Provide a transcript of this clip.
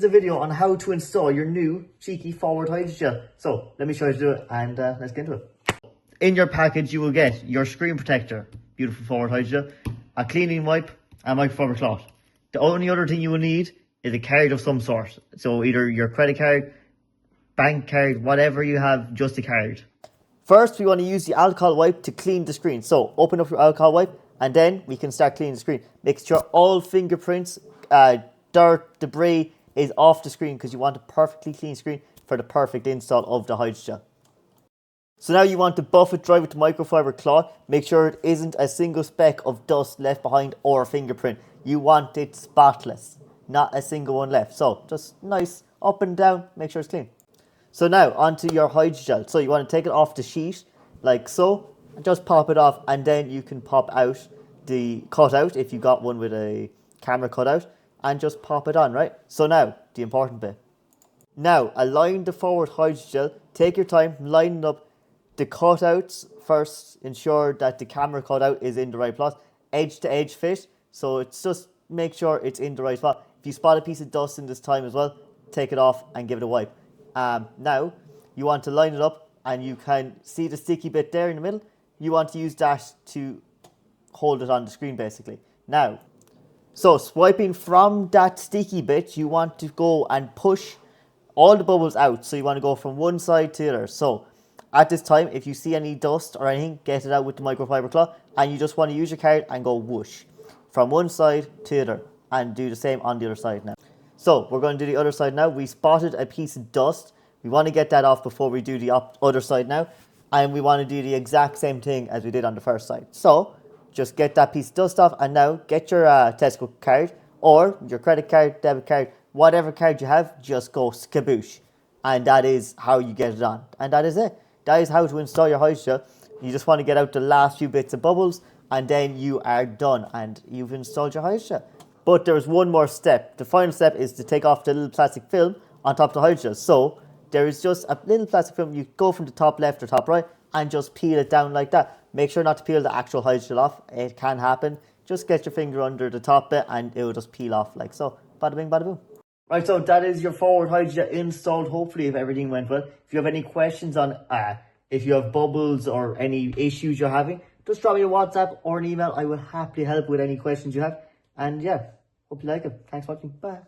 is a video on how to install your new cheeky Forward Hydrogel. So let me show you how to do it, and let's get into it. In your package you will get your screen protector, beautiful Forward Hydrogel, a cleaning wipe, and Microfiber Cloth. The only other thing you will need is a card of some sort. So either your credit card, bank card, whatever you have, just a card. First, we want to use the alcohol wipe to clean the screen. So open up your alcohol wipe, and then we can start cleaning the screen. Make sure all fingerprints, dirt, debris is off the screen, because you want a perfectly clean screen for the perfect install of the hydrogel. So now you want to buff it dry with the microfiber cloth. Make sure it isn't a single speck of dust left behind or a fingerprint. You want it spotless, not a single one left. So just nice up and down, make sure it's clean. So now onto your hydrogel. So you want to take it off the sheet like so, and just pop it off, and then you can pop out the cutout if you got one with a camera cutout, and just pop it on, right? So now the important bit. Now align the Forward Hydrogel. Take your time, line it up. The cutouts first, ensure that the camera cutout is in the right place, edge to edge fit. So it's just make sure it's in the right spot. If you spot a piece of dust in this time as well, take it off and give it a wipe. Now you want to line it up, and you can see the sticky bit there in the middle. You want to use that to hold it on the screen basically. Now, so swiping from that sticky bit, you want to go and push all the bubbles out. So you want to go from one side to the other. So at this time, if you see any dust or anything, get it out with the microfiber cloth, and you just want to use your card and go whoosh from one side to the other, and do the same on the other side now. So we're going to do the other side now. We spotted a piece of dust. We want to get that off before we do the other side now. And we want to do the exact same thing as we did on the first side. So just get that piece of dust off, and now get your Tesco card or your credit card, debit card, whatever card you have, just go skaboosh. And that is how you get it on. And that is it. That is how to install your hydrogel. You just want to get out the last few bits of bubbles, and then you are done and you've installed your hydrogel. But there's one more step. The final step is to take off the little plastic film on top of the hydrogel. So there is just a little plastic film. You go from the top left or top right and just peel it down like that. Make sure not to peel the actual hydrogel off. It can happen. Just get your finger under the top bit and it will just peel off like so. Bada bing, bada boom. Right, so that is your Forward Hydrogel installed, hopefully, if everything went well. If you have any questions on if you have bubbles or any issues you're having, just drop me a WhatsApp or an email. I will happily help with any questions you have. And yeah, hope you like it. Thanks for watching. Bye.